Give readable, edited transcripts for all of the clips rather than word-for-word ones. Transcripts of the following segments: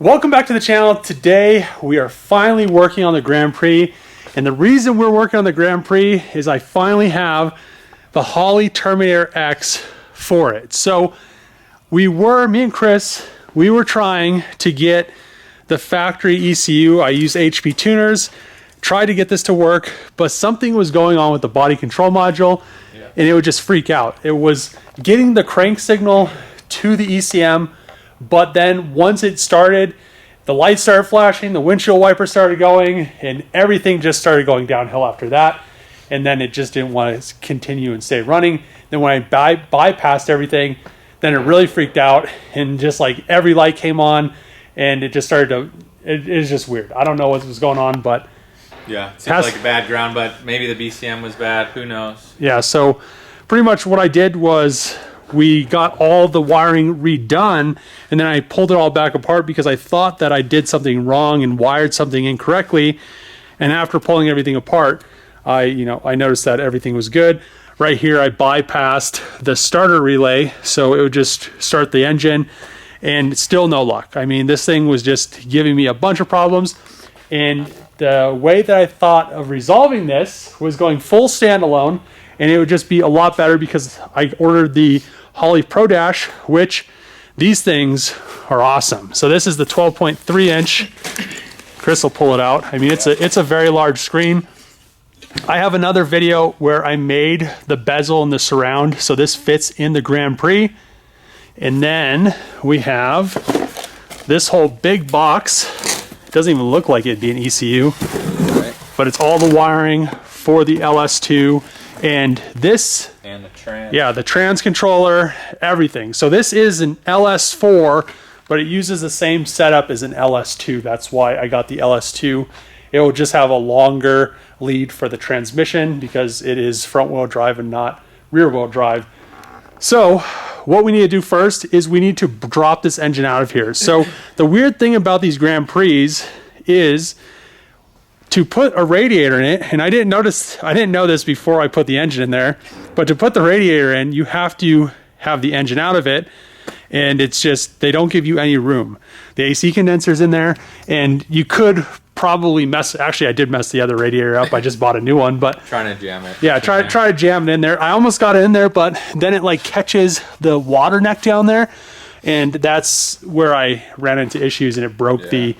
Welcome back to the channel. Today we are finally working on the Grand Prix, and the reason we're working on the Grand Prix is I finally have the Holley Terminator X for it. So me and Chris, we were trying to get the factory ECU. I used HP tuners, tried to get this to work, but something was going on with the body control module and it would just freak out. It was getting the crank signal to the ECM, but then once it started, the lights started flashing, the windshield wiper started going, and everything just started going downhill after that. And then it just didn't want to continue and stay running. Then when I bypassed everything, then it really freaked out, and just like every light came on, and it just started to, it was just weird. I don't know what was going on, but yeah, it seems like a bad ground, but maybe the BCM was bad, who knows. Yeah, so pretty much what I did was we got all the wiring redone, and then I pulled it all back apart because I thought that I did something wrong and wired something incorrectly. And after pulling everything apart, I noticed that everything was good. Right here, I bypassed the starter relay, so it would just start the engine, and still no luck. I mean, this thing was just giving me a bunch of problems, and the way that I thought of resolving this was going full standalone, and it would just be a lot better because I ordered the Holley Pro Dash, which these things are awesome. So this is the 12.3 inch. Chris will pull it out. I mean, it's a very large screen. I have another video where I made the bezel and the surround, so this fits in the Grand Prix. And then we have this whole big box. It doesn't even look like it'd be an ECU, but it's all the wiring for the LS2 and this, and the trans. Yeah, the trans controller, everything. So this is an LS4, but it uses the same setup as an LS2. That's why I got the LS2. It will just have a longer lead for the transmission because it is front wheel drive and not rear wheel drive. So what we need to do first is we need to drop this engine out of here. So the weird thing about these Grand Prix is to put a radiator in it, and I didn't know this before I put the engine in there, but to put the radiator in, you have to have the engine out of it, and it's just, they don't give you any room. The AC condenser's in there, and you could probably actually I did mess the other radiator up. I just bought a new one, but trying to jam it. Yeah, try to jam it in there. I almost got it in there, but then it like catches the water neck down there, and that's where I ran into issues, and it broke the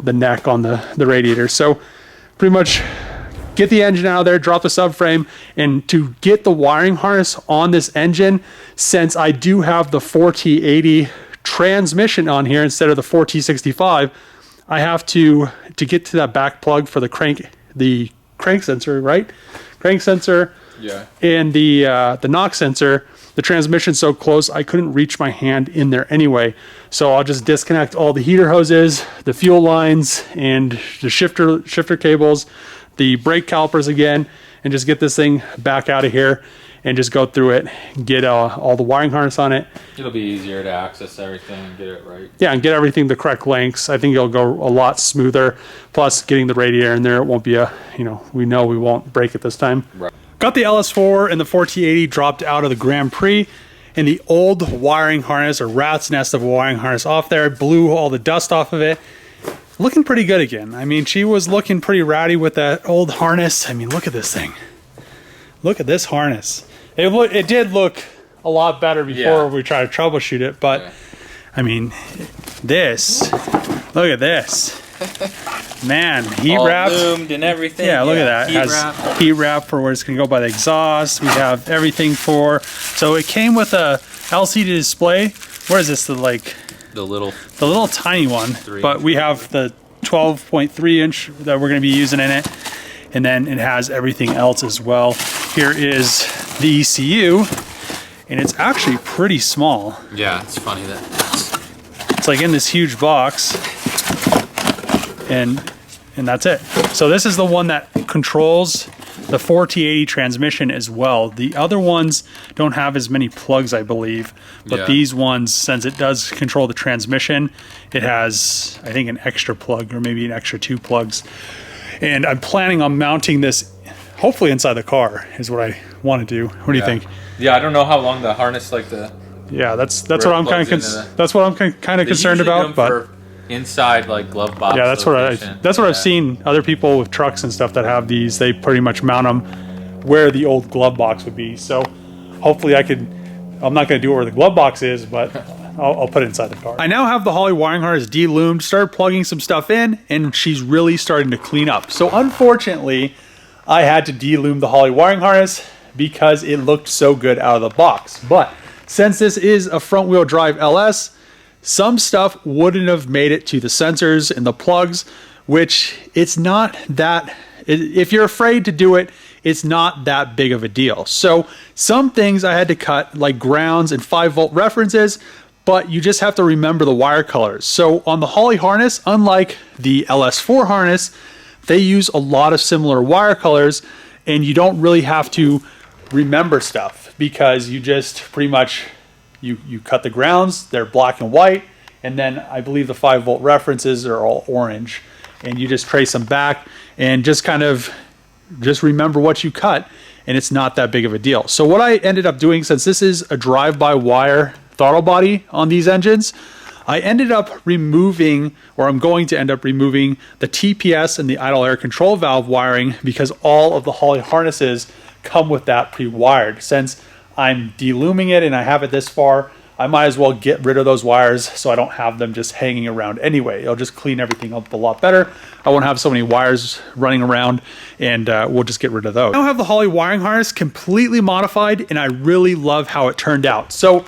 neck on the radiator. So pretty much get the engine out of there, drop the subframe, and to get the wiring harness on this engine, since I do have the 4T80 transmission on here instead of the 4T65, I have to get to that back plug for the crank sensor, right? Crank sensor, yeah, and the knock sensor. The transmission's so close, I couldn't reach my hand in there anyway. So I'll just disconnect all the heater hoses, the fuel lines, and the shifter cables, the brake calipers again, and just get this thing back out of here and just go through it, get all the wiring harness on it. It'll be easier to access everything and get it right. Yeah, and get everything the correct lengths. I think it'll go a lot smoother. Plus, getting the radiator in there, it won't be we know we won't break it this time. Right. Got the LS4 and the 4T80 dropped out of the Grand Prix, and the old wiring harness, or rat's nest of a wiring harness, off there, blew all the dust off of it. Looking pretty good again. I mean, she was looking pretty ratty with that old harness. I mean, look at this thing. Look at this harness. It did look a lot better before we tried to troubleshoot it, but I mean, look at this. Man, heat wrapped, loomed and everything. Yeah, look at that. It has heat wrap for where it's going to go by the exhaust. We have everything so it came with a LCD display. Where is this? The little tiny one. But we have the 12.3 inch that we're going to be using in it. And then it has everything else as well. Here is the ECU, and it's actually pretty small. Yeah, it's funny that it's like in this huge box, and that's it. So this is the one that controls the 4T80 transmission as well. The other ones don't have as many plugs, I believe, but these ones, since it does control the transmission, it has, I think, an extra plug, or maybe an extra 2 plugs. And I'm planning on mounting this hopefully inside the car is what I want to do. What do you think? Yeah, I don't know how long the harness, like the Yeah, that's Where what it I'm kind plugs of into the- that's what I'm kind of They concerned usually do about. them But for inside like glove box. yeah, that's location. what I've seen other people with trucks and stuff that have these. They pretty much mount them where the old glove box would be. So hopefully I could. I'm not going to do it where the glove box is, but I'll put it inside the car. I now have the Holley wiring harness de-loomed, started plugging some stuff in, and she's really starting to clean up. So unfortunately, I had to de-loom the Holley wiring harness because it looked so good out of the box. But since this is a front wheel drive LS, some stuff wouldn't have made it to the sensors and the plugs, which it's not that, if you're afraid to do it, it's not that big of a deal. So some things I had to cut, like grounds and 5-volt references, but you just have to remember the wire colors. So on the Holley harness, unlike the LS4 harness, they use a lot of similar wire colors, and you don't really have to remember stuff because you just pretty much, you cut the grounds, they're black and white, and then I believe the 5-volt references are all orange, and you just trace them back and just kind of just remember what you cut, and it's not that big of a deal. So what I ended up doing, since this is a drive-by-wire throttle body on these engines, I ended up removing, or I'm going to end up removing, the TPS and the idle air control valve wiring because all of the Holley harnesses come with that pre-wired. Since I'm de-looming it and I have it this far, I might as well get rid of those wires so I don't have them just hanging around anyway. It'll just clean everything up a lot better. I won't have so many wires running around, and we'll just get rid of those. I now have the Holley wiring harness completely modified, and I really love how it turned out. So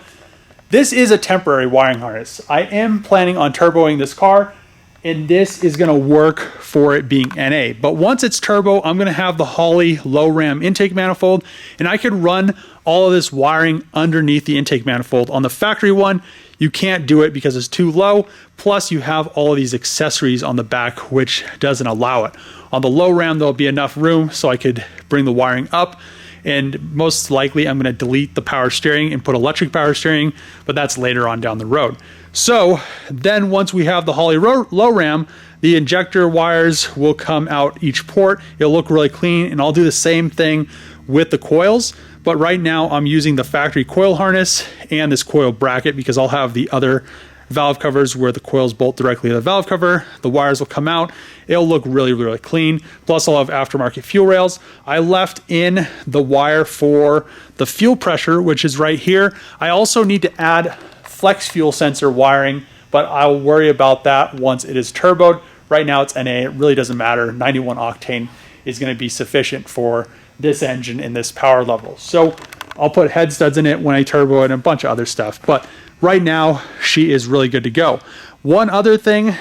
this is a temporary wiring harness. I am planning on turboing this car, and this is gonna work for it being NA. But once it's turbo, I'm gonna have the Holley low ram intake manifold, and I could run all of this wiring underneath the intake manifold. On the factory one, you can't do it because it's too low. Plus you have all of these accessories on the back, which doesn't allow it. On the low ram, there'll be enough room so I could bring the wiring up, and most likely I'm gonna delete the power steering and put electric power steering, but that's later on down the road. So then once we have the Holley low ram, the injector wires will come out each port. It'll look really clean, and I'll do the same thing with the coils. But right now I'm using the factory coil harness and this coil bracket because I'll have the other valve covers where the coils bolt directly to the valve cover. The wires will come out. It'll look really, really clean. Plus I'll have aftermarket fuel rails. I left in the wire for the fuel pressure, which is right here. I also need to add flex fuel sensor wiring, but I'll worry about that once it is turboed. Right now it's NA, it really doesn't matter. 91 octane is gonna be sufficient for this engine in this power level. So I'll put head studs in it when I turbo it and a bunch of other stuff. But right now she is really good to go. One other thing,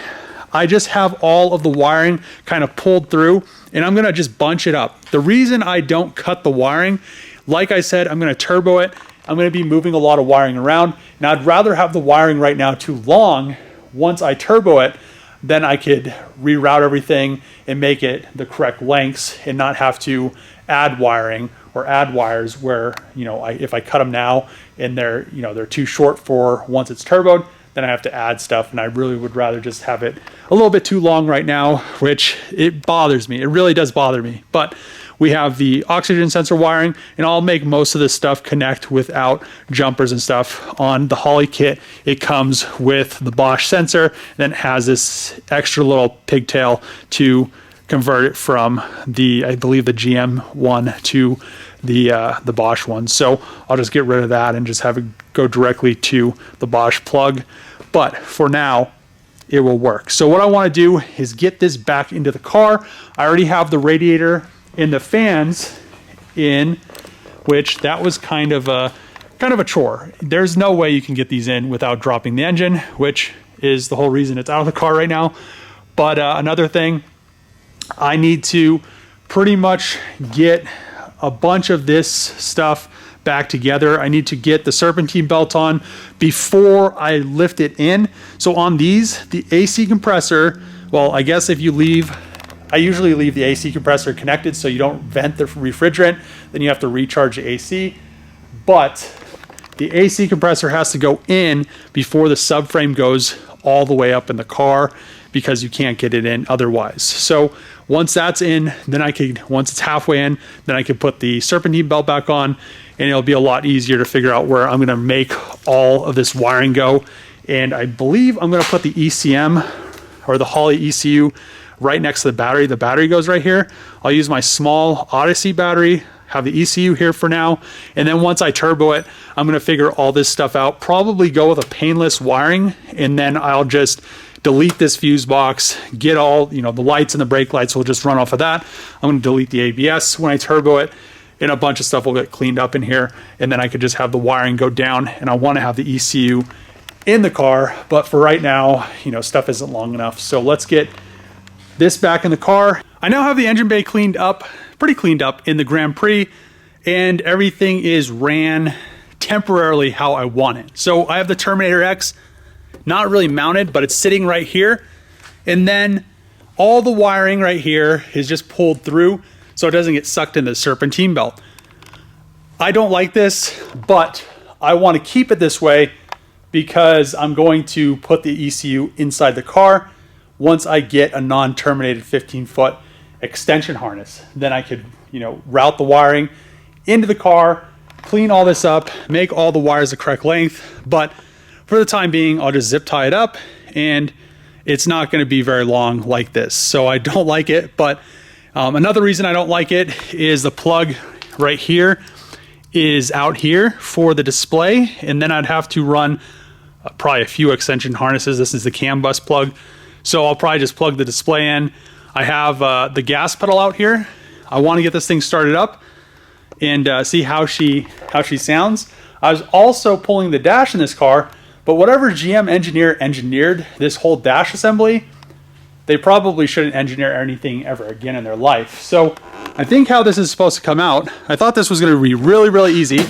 I just have all of the wiring kind of pulled through, and I'm gonna just bunch it up. The reason I don't cut the wiring, like I said, I'm gonna turbo it. I'm gonna be moving a lot of wiring around. Now I'd rather have the wiring right now too long. Once I turbo it, then I could reroute everything and make it the correct lengths and not have to add wiring or add wires where, you know, if I cut them now and they're, you know, they're too short for once it's turboed, then I have to add stuff, and I really would rather just have it a little bit too long right now, which it bothers me. It really does bother me. But we have the oxygen sensor wiring, and I'll make most of this stuff connect without jumpers and stuff. On the Holley kit, it comes with the Bosch sensor, and then it has this extra little pigtail to convert it from the, I believe, the GM one to the Bosch one. So I'll just get rid of that and just have it go directly to the Bosch plug. But for now, it will work. So what I want to do is get this back into the car. I already have the radiator and the fans in, which that was kind of a chore. There's no way you can get these in without dropping the engine, which is the whole reason it's out of the car right now. But another thing, I need to pretty much get a bunch of this stuff back together. I need to get the serpentine belt on before I lift it in. So on these, the AC compressor, well, I guess if you leave, I usually leave the AC compressor connected so you don't vent the refrigerant, then you have to recharge the AC. But the AC compressor has to go in before the subframe goes all the way up in the car, because you can't get it in otherwise. So once that's in, then once it's halfway in, then I can put the serpentine belt back on, and it'll be a lot easier to figure out where I'm gonna make all of this wiring go. And I believe I'm gonna put the ECM or the Holley ECU right next to the battery. The battery goes right here. I'll use my small Odyssey battery, have the ECU here for now, and then once I turbo it, I'm gonna figure all this stuff out, probably go with a painless wiring, and then I'll just delete this fuse box, get all, the lights and the brake lights will just run off of that. I'm gonna delete the ABS when I turbo it, and a bunch of stuff will get cleaned up in here, and then I could just have the wiring go down, and I wanna have the ECU in the car, but for right now, stuff isn't long enough. So let's get this back in the car. I now have the engine bay cleaned up, pretty cleaned up in the Grand Prix, and everything is ran temporarily how I want it. So I have the Terminator X not really mounted, but it's sitting right here. And then all the wiring right here is just pulled through so it doesn't get sucked into the serpentine belt. I don't like this, but I want to keep it this way because I'm going to put the ECU inside the car once I get a non-terminated 15-foot extension harness. Then I could, route the wiring into the car, clean all this up, make all the wires the correct length. But for the time being, I'll just zip tie it up, and it's not going to be very long like this. So I don't like it. But another reason I don't like it is the plug right here is out here for the display, and then I'd have to run probably a few extension harnesses. This is the CAN bus plug, so I'll probably just plug the display in. I have the gas pedal out here. I want to get this thing started up and see how she sounds. I was also pulling the dash in this car, but whatever GM engineer engineered this whole dash assembly, they probably shouldn't engineer anything ever again in their life. So I think how this is supposed to come out, I thought this was going to be really, really easy.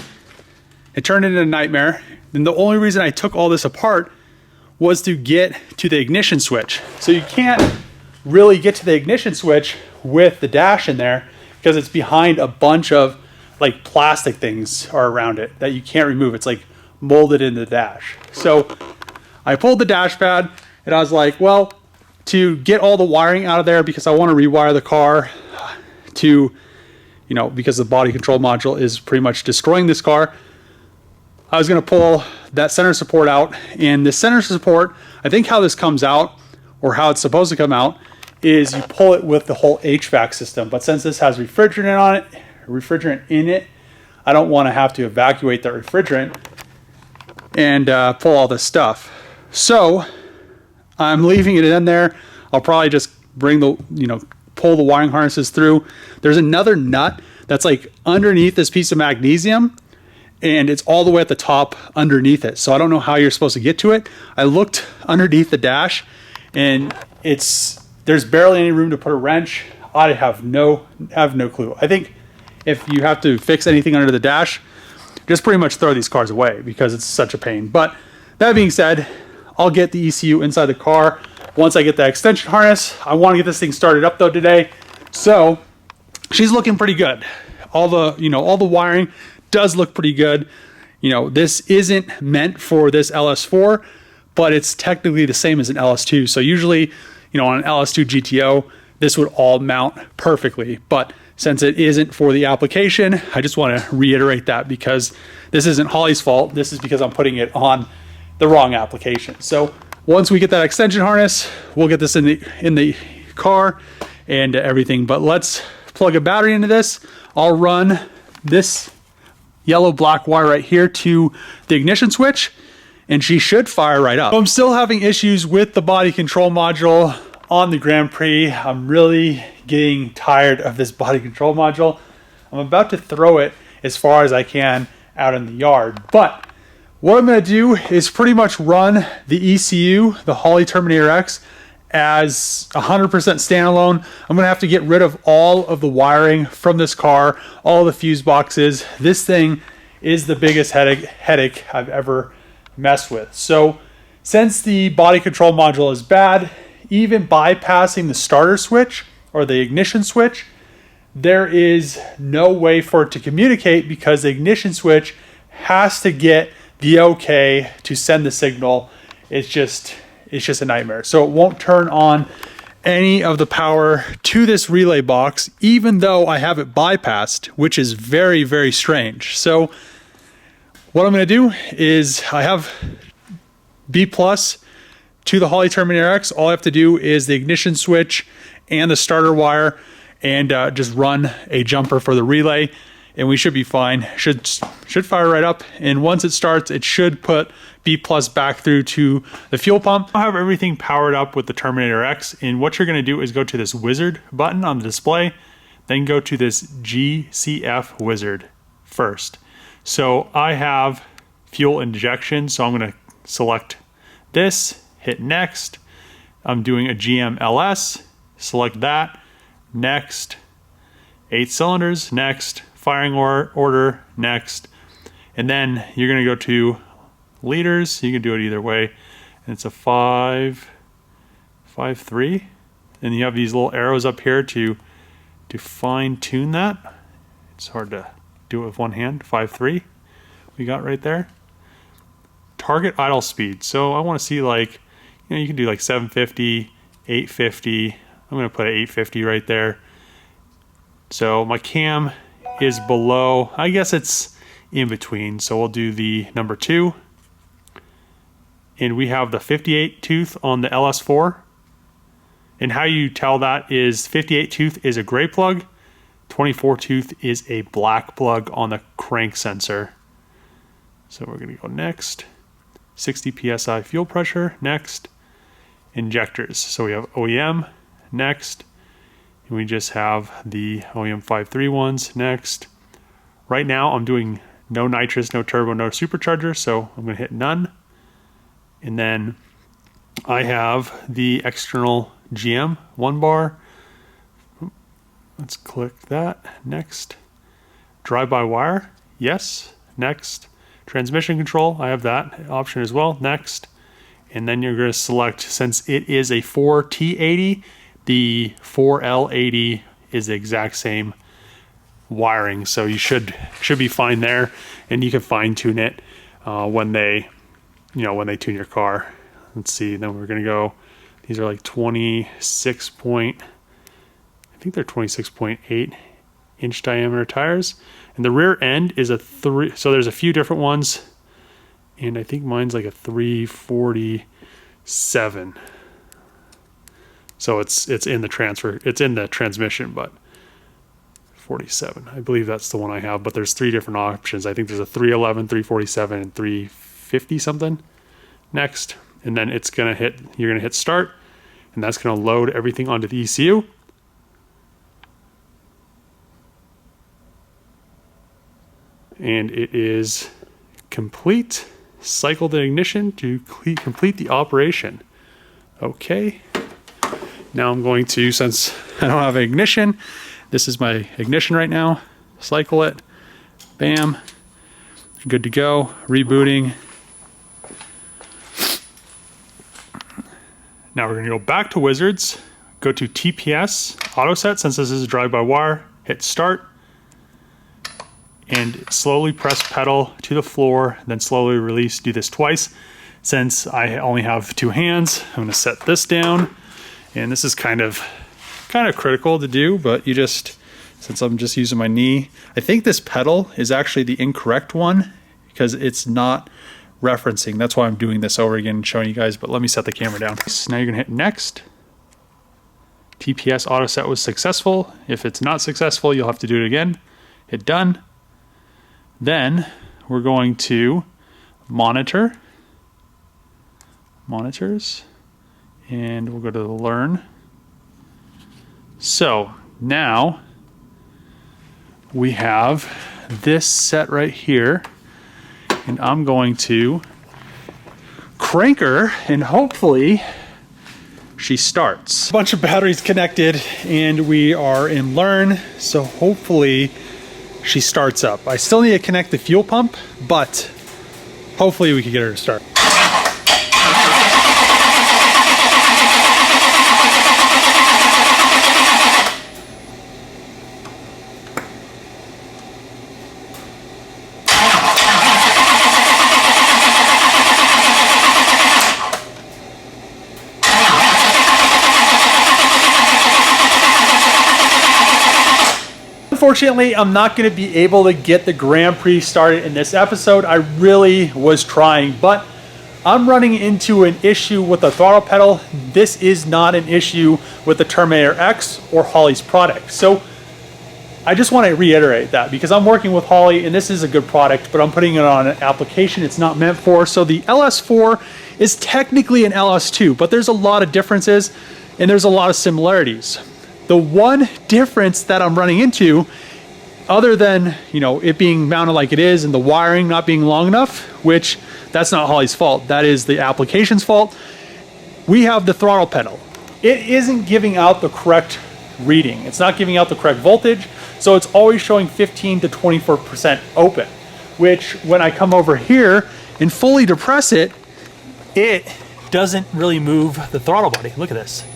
It turned into a nightmare. And the only reason I took all this apart was to get to the ignition switch. So you can't really get to the ignition switch with the dash in there because it's behind a bunch of like plastic things are around it that you can't remove. It's like molded into the dash. So I pulled the dash pad and I was like, well, to get all the wiring out of there, because I want to rewire the car to, because the body control module is pretty much destroying this car, I was going to pull that center support out. And the center support, I think how this comes out, or how it's supposed to come out, is you pull it with the whole HVAC system. But since this has refrigerant in it, I don't want to have to evacuate that refrigerant and pull all this stuff. So I'm leaving it in there. I'll probably just bring the, pull the wiring harnesses through. There's another nut that's like underneath this piece of magnesium, and it's all the way at the top underneath it. So I don't know how you're supposed to get to it. I looked underneath the dash, and there's barely any room to put a wrench. I have no clue. I think if you have to fix anything under the dash, just pretty much throw these cars away because it's such a pain. But that being said, I'll get the ECU inside the car once I get the extension harness. I want to get this thing started up though today. So she's looking pretty good. All the wiring does look pretty good. This isn't meant for this LS4, but it's technically the same as an LS2. So usually, on an LS2 GTO, this would all mount perfectly. But since it isn't for the application, I just want to reiterate that because this isn't Holley's fault. This is because I'm putting it on the wrong application. So once we get that extension harness, we'll get this in the car and everything. But let's plug a battery into this. I'll run this yellow black wire right here to the ignition switch, and she should fire right up. So I'm still having issues with the body control module on the Grand Prix. I'm really getting tired of this body control module. I'm about to throw it as far as I can out in the yard. But what I'm going to do is pretty much run the ECU, the Holley Terminator X, as 100% standalone. I'm going to have to get rid of all of the wiring from this car, all the fuse boxes. This thing is the biggest headache I've ever messed with. So since the body control module is bad, even bypassing the starter switch or the ignition switch, there is no way for it to communicate because the ignition switch has to get the okay to send the signal. It's just a nightmare. So it won't turn on any of the power to this relay box, even though I have it bypassed, which is very, very strange. So what I'm going to do is I have B+ to the Holley Terminator X. All I have to do is the ignition switch and the starter wire, and just run a jumper for the relay, and we should be fine. Should fire right up, and once it starts, it should put B+ back through to the fuel pump. I have everything powered up with the Terminator X, and what you're going to do is go to this wizard button on the display, then go to this GCF wizard first. So I have fuel injection, so I'm going to select this, hit next. I'm doing a GMLS, select that, next, 8 cylinders, next, firing order, next, and then you're going to go to liters. You can do it either way, and it's a 5.3, and you have these little arrows up here to fine tune that. It's hard to do it with one hand. 5.3 we got right there. Target idle speed, so I want to see, like, you know, you can do like 750, 850. I'm going to put an 850 right there. So my cam is below, I guess it's in between. So we'll do the number 2. And we have the 58 tooth on the LS4. And how you tell that is 58 tooth is a gray plug, 24 tooth is a black plug on the crank sensor. So we're going to go next. 60 psi fuel pressure, next. Injectors, so we have OEM, next, and we just have the OEM 5.3 ones, next. Right now I'm doing no nitrous, no turbo, no supercharger, so I'm going to hit none. And then I have the external GM 1 bar. Let's click that, next. Drive-by-wire, yes, next. Transmission control, I have that option as well, next. And then you're going to select, since it is a 4T80, the 4L80 is the exact same wiring, so you should be fine there, and you can fine tune it when they tune your car. Let's see. Then we're going to go. These are like 26.8 inch diameter tires, and the rear end is a 3. So there's a few different ones. And I think mine's like a 347. So it's in the transmission, but 47. I believe that's the one I have, but there's 3 different options. I think there's a 311, 347, and 350 something. Next, and then you're gonna hit start, and that's gonna load everything onto the ECU. And it is complete. Cycle the ignition to complete the operation. Okay. Now I'm going to, since I don't have an ignition, this is my ignition right now. Cycle it. Bam. Good to go. Rebooting. Now we're going to go back to Wizards. Go to TPS auto set, since this is a drive-by-wire. Hit start. And slowly press pedal to the floor, then slowly release. Do this twice. Since I only have 2 hands, I'm gonna set this down. And this is kind of critical to do, but since I'm just using my knee, I think this pedal is actually the incorrect one because it's not referencing. That's why I'm doing this over again and showing you guys, but let me set the camera down. So now you're gonna hit next. TPS auto set was successful. If it's not successful, you'll have to do it again. Hit done. Then we're going to monitors, and we'll go to the learn. So now we have this set right here, and I'm going to crank her, and hopefully she starts. A bunch of batteries connected, and we are in learn, so hopefully she starts up. I still need to connect the fuel pump, but hopefully we can get her to start. Unfortunately, I'm not going to be able to get the Grand Prix started in this episode. I really was trying, but I'm running into an issue with the throttle pedal. This is not an issue with the Terminator X or Holley's product. So I just want to reiterate that because I'm working with Holley and this is a good product, but I'm putting it on an application it's not meant for. So the LS4 is technically an LS2, but there's a lot of differences and there's a lot of similarities. The one difference that I'm running into, other than, you know, it being mounted like it is and the wiring not being long enough, which that's not Holley's fault, that is the application's fault, we have the throttle pedal. It isn't giving out the correct reading. It's not giving out the correct voltage, so it's always showing 15 to 24% open, which when I come over here and fully depress it, it doesn't really move the throttle body. Look at this.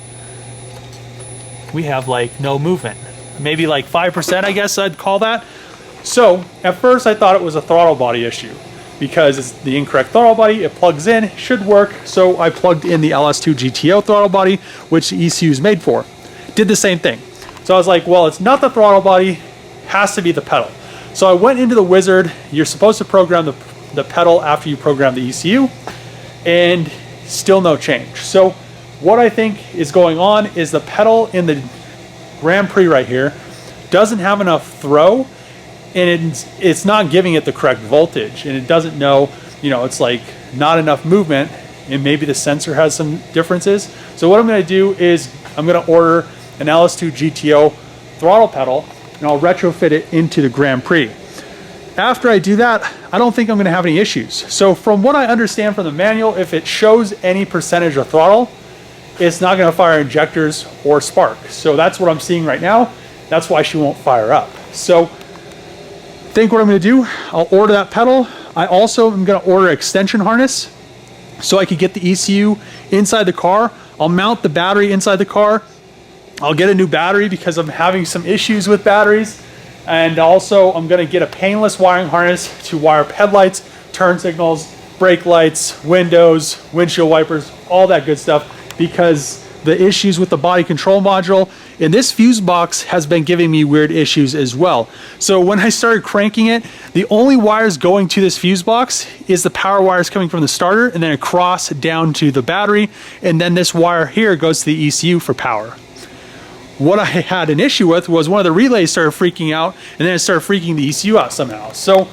We have like no movement, maybe like 5%, I guess I'd call that. So at first I thought it was a throttle body issue because it's the incorrect throttle body. It plugs in, should work. So I plugged in the LS2 GTO throttle body, which the ECU is made for. Did the same thing. So I was like, well, it's not the throttle body, has to be the pedal. So I went into the wizard. You're supposed to program the pedal after you program the ECU, and still no change. So what I think is going on is the pedal in the Grand Prix right here doesn't have enough throw, and it's not giving it the correct voltage, and it doesn't know, you know, it's like not enough movement, and maybe the sensor has some differences. So what I'm going to do is I'm going to order an LS2 GTO throttle pedal, and I'll retrofit it into the Grand Prix. After I do that, I don't think I'm going to have any issues. So from what I understand from the manual, if it shows any percentage of throttle, it's not going to fire injectors or spark. So that's what I'm seeing right now. That's why she won't fire up. So I think what I'm going to do, I'll order that pedal. I also am going to order an extension harness so I could get the ECU inside the car. I'll mount the battery inside the car. I'll get a new battery because I'm having some issues with batteries. And also I'm going to get a painless wiring harness to wire up headlights, turn signals, brake lights, windows, windshield wipers, all that good stuff, because the issues with the body control module and this fuse box has been giving me weird issues as well. So when I started cranking it, the only wires going to this fuse box is the power wires coming from the starter and then across down to the battery, and then this wire here goes to the ECU for power. What I had an issue with was one of the relays started freaking out, and then it started freaking the ECU out somehow. So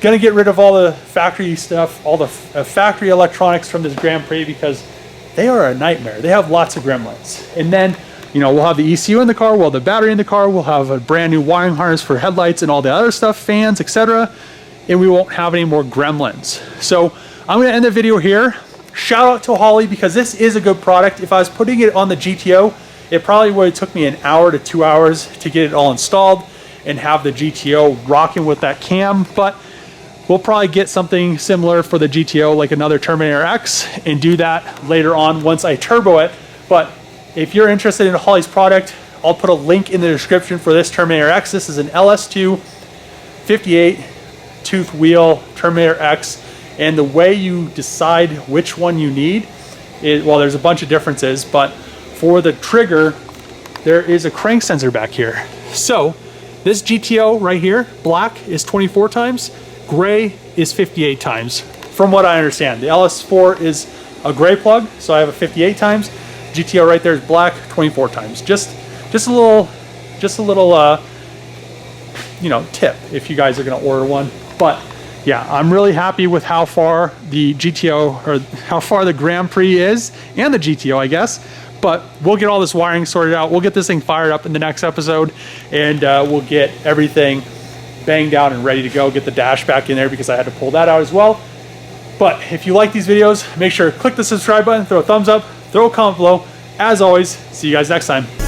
gonna get rid of all the factory stuff, all the factory electronics from this Grand Prix, because they are a nightmare. They have lots of gremlins. And then, you know, we'll have the ECU in the car, we'll have the battery in the car, we'll have a brand new wiring harness for headlights and all the other stuff, fans, etc. And we won't have any more gremlins. So I'm gonna end the video here. Shout out to Holley because this is a good product. If I was putting it on the GTO, it probably would have took me an hour to 2 hours to get it all installed and have the GTO rocking with that cam, but we'll probably get something similar for the GTO, like another Terminator X, and do that later on once I turbo it. But if you're interested in Holley's product, I'll put a link in the description for this Terminator X. This is an LS2 58 tooth wheel Terminator X, and the way you decide which one you need is, well, there's a bunch of differences, but for the trigger, there is a crank sensor back here. So this GTO right here, black, is 24 times, gray is 58 times, from what I understand. The LS4 is a gray plug, so I have a 58 times. GTO right there is black, 24 times. Just a little, you know, tip if you guys are gonna order one. But yeah, I'm really happy with how far the GTO, or how far the Grand Prix is, and the GTO, I guess. But we'll get all this wiring sorted out. We'll get this thing fired up in the next episode, and we'll get everything banged out and ready to go. Get the dash back in there because I had to pull that out as well. But if you like these videos, make sure to click the subscribe button, throw a thumbs up, throw a comment below. As always, see you guys next time.